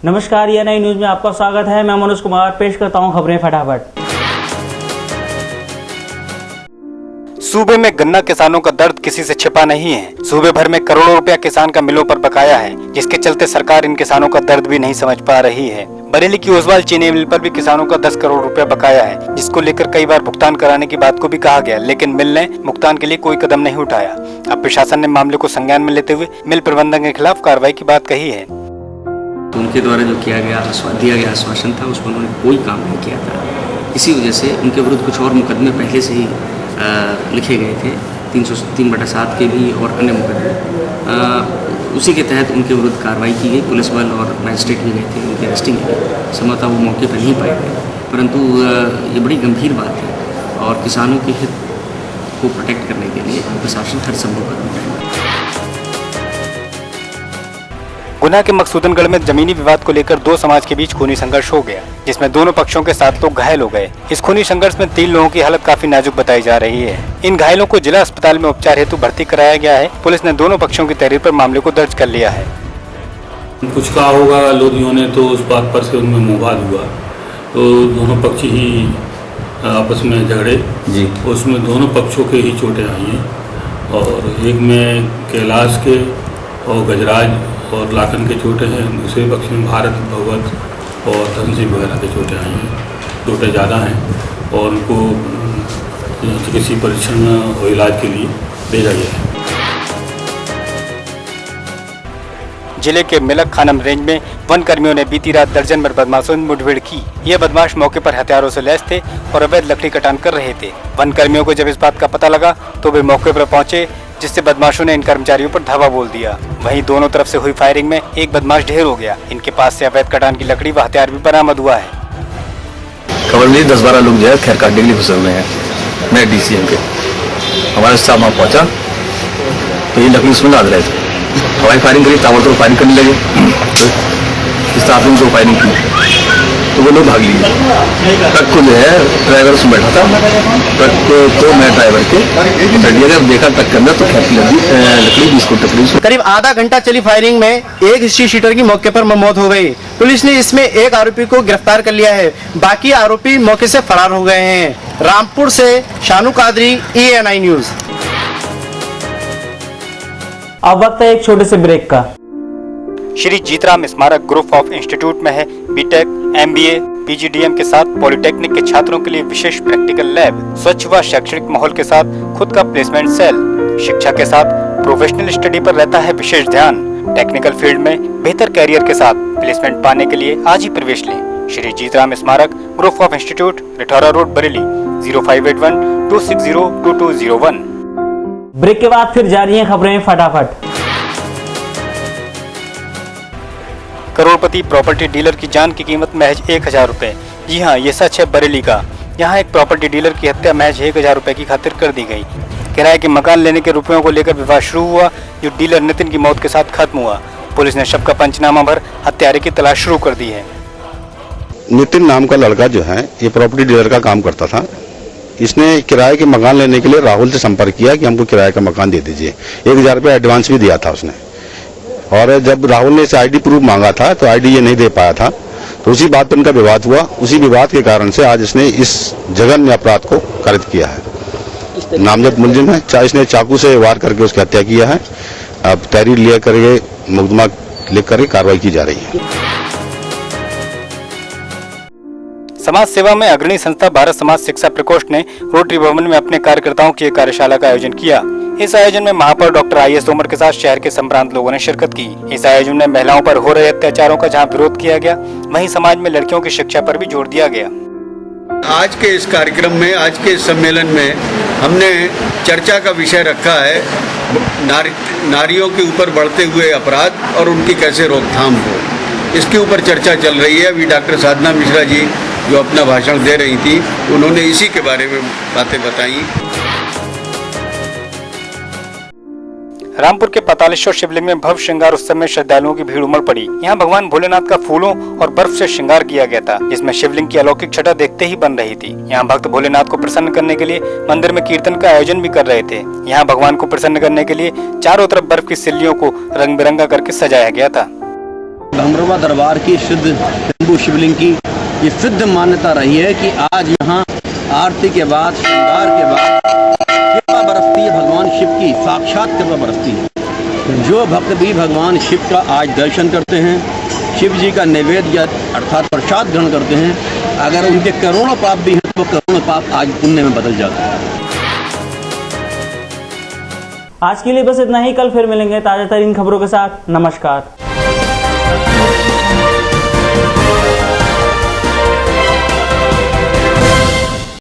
नमस्कार, ये नई न्यूज में आपका स्वागत है। मैं मनोज कुमार पेश करता हूं खबरें फटाफट। सूबे में गन्ना किसानों का दर्द किसी से छिपा नहीं है। सूबे भर में करोड़ों रुपया किसान का मिलों पर बकाया है, जिसके चलते सरकार इन किसानों का दर्द भी नहीं समझ पा रही है। बरेली की ओसवाल चीनी मिल पर भी किसानों का 10 करोड़ रुपया बकाया है, जिसको लेकर कई बार भुगतान कराने की बात को भी कहा गया, लेकिन मिल ने भुगतान के लिए कोई कदम नहीं उठाया। अब प्रशासन ने मामले को संज्ञान में लेते हुए मिल प्रबंधक के खिलाफ कार्रवाई की बात कही है। तो उनके द्वारा जो किया गया दिया गया आश्वासन था, उसमें उन्होंने कोई काम नहीं किया था। इसी वजह से उनके विरुद्ध कुछ और मुकदमे पहले से ही लिखे गए थे, 303/7 के भी और अन्य मुकदमे। उसी के तहत उनके विरुद्ध कार्रवाई की गई। पुलिस बल और मैजिस्ट्रेट भी गए थे उनकी अरेस्टिंग के लिए। संभवतः वो मौके पर नहीं पाए गए, परंतु ये बड़ी गंभीर बात है और किसानों के हित को प्रोटेक्ट करने के लिए प्रशासन हर संभव कदम उठाएगा। गुना के मकसूदनगढ़ में जमीनी विवाद को लेकर दो समाज के बीच खूनी संघर्ष हो गया, जिसमें दोनों पक्षों के 7 लोग घायल हो गए। इस खूनी संघर्ष में 3 लोगों की हालत काफी नाजुक बताई जा रही है। इन घायलों को जिला अस्पताल में उपचार हेतु भर्ती कराया गया है। पुलिस ने दोनों पक्षों की तहरीर पर मामले को दर्ज कर लिया है। कुछ कहा होगा लोधियों ने, तो उस बात पर से उनमें मुवाद हुआ, तो दोनों पक्ष ही आपस में झगड़े जी। उसमें दोनों पक्षों के ही चोटें आई हैं, और एक में कैलाश के और गजराज और लाखन के चोटें हैं, दूसरे पक्ष में भारत, भगवत और धन सिंह वगैरह के चोटें आई हैं। चोटें ज़्यादा हैं और उनको चिकित्सीय परीक्षण और इलाज के लिए भेजा गया है। जिले के मिलक खानम रेंज में वन कर्मियों ने बीती रात दर्जन भर बदमाशों से मुठभेड़ की। ये बदमाश मौके पर हथियारों से लैस थे और अवैध लकड़ी कटान कर रहे थे। वन कर्मियों को जब इस बात का पता लगा तो वे मौके पर पहुंचे, जिससे बदमाशों ने इन कर्मचारियों पर धावा बोल दिया। वहीं दोनों तरफ से हुई फायरिंग में एक बदमाश ढेर हो गया। इनके पास से अवैध कटान की लकड़ी व हथियार भी बरामद हुआ है। खबर मिली 10-12 लोग जो है खैर काटने के लिए घुसे हुए हैं। मैं DCM के हमारे स्टाफ वहाँ पहुँचा तो ये लकड़ी उसमें लाद रहे थे। हवाई फायरिंग करी, ताबड़तोड़ फायरिंग करने लगे। तो स्टाफ ने उनको फायरिंग की तो वो लोग भाग लिए। ट्रक को जो है ड्राइवर उसमें बैठा था, ट्रक को मैं ड्राइवर के जब देखा ट्रक के अंदर तो खैर लकड़ी 20 फुट टकरी। करीब आधा घंटा चली फायरिंग में एक हिस्ट्री शीटर की मौके पर मौत हो गई। पुलिस ने इसमें एक आरोपी को गिरफ्तार कर लिया है, बाकी आरोपी मौके से फरार हो गए हैं। रामपुर से शानू कादरी, ENI न्यूज। अब वक्त है एक छोटे से ब्रेक का। श्री जीतराम स्मारक ग्रुप ऑफ इंस्टीट्यूट में है बीटेक, MBA, PGDM के साथ पॉलिटेक्निक के छात्रों के लिए विशेष प्रैक्टिकल लैब, स्वच्छ व शैक्षणिक माहौल के साथ खुद का प्लेसमेंट सेल। शिक्षा के साथ प्रोफेशनल स्टडी पर रहता है विशेष ध्यान। टेक्निकल फील्ड में बेहतर कैरियर के साथ प्लेसमेंट पाने के लिए आज ही प्रवेश लें। श्री जीतराम स्मारक group of institute, Rithaura road, Bareilly, 0581-260-2201। Break के बाद फिर जारी हैं खबरें फटाफट। करोड़पति प्रॉपर्टी डीलर की जान की कीमत महज 1000 रुपए। जी हाँ, ये सच है बरेली का। यहाँ एक प्रॉपर्टी डीलर की हत्या महज 1000 रुपए की खातिर कर दी गई। किराए के मकान लेने के रुपयों को लेकर विवाद शुरू हुआ, जो डीलर नितिन की मौत के साथ खत्म हुआ। पुलिस ने शव का पंचनामा भर हत्यारे की तलाश शुरू कर दी है। नितिन नाम का लड़का जो है ये प्रॉपर्टी डीलर का काम करता था। इसने किराए के मकान लेने के लिए राहुल से संपर्क किया कि हमको किराए का मकान दे दीजिए। 1000 रुपये एडवांस भी दिया था उसने, और जब राहुल ने इसे ID प्रूफ मांगा था तो ID ये नहीं दे पाया था, तो उसी बात पर उनका विवाद हुआ। उसी विवाद के कारण से आज इसने इस जघन्य अपराध को कारित किया है। नामजद मुलजिम है, इसने चाकू से वार करके उसकी हत्या किया है। अब तहरीर लिया करके मुकदमा लिख करके कार्रवाई की जा रही है। समाज सेवा में अग्रणी संस्था भारत समाज शिक्षा प्रकोष्ठ ने रोटरी भवन में अपने कार्यकर्ताओं की एक कार्यशाला का आयोजन किया। इस आयोजन में महापौर डॉक्टर IS तोमर के साथ शहर के संभ्रांत लोगों ने शिरकत की। इस आयोजन में महिलाओं पर हो रहे अत्याचारों का जहां विरोध किया गया, वहीं समाज में लड़कियों की शिक्षा पर भी जोर दिया गया। आज के इस कार्यक्रम में, आज के इस सम्मेलन में हमने चर्चा का विषय रखा है नारियों के ऊपर बढ़ते हुए अपराध और उनकी कैसे रोकथाम हो। इसके ऊपर चर्चा चल रही है। अभी डॉक्टर साधना मिश्रा जी जो अपना भाषण दे रही थी, उन्होंने इसी के बारे में बातें बताई। रामपुर के पातालेश्वर शिवलिंग में भव्य श्रृंगार उत्सव में श्रद्धालुओं की भीड़ उमड़ पड़ी। यहाँ भगवान भोलेनाथ का फूलों और बर्फ से श्रृंगार किया गया था, जिसमें शिवलिंग की अलौकिक छटा देखते ही बन रही थी। यहाँ भक्त भोलेनाथ को प्रसन्न करने के लिए मंदिर में कीर्तन का आयोजन भी कर रहे थे। यहाँ भगवान को प्रसन्न करने के लिए चारों तरफ बर्फ की सिल्लियों को रंग बिरंगा करके सजाया गया था। भमरवा दरबार की शुद्ध शंभू शिवलिंग की ये सिद्ध मान्यता रही है कि आज यहाँ आरती के बाद, श्रृंगार के बाद कृपा बरसती है भगवान शिव की, साक्षात कृपा बरसती है। जो भक्त भी भगवान शिव का आज दर्शन करते हैं, शिव जी का नैवेद्य अर्थात प्रसाद ग्रहण करते हैं, अगर उनके करोड़ों पाप भी हैं तो करोड़ों पाप आज पुण्य में बदल जाते हैं। आज के लिए बस इतना ही। कल फिर मिलेंगे ताज़ा तरीन खबरों के साथ। नमस्कार।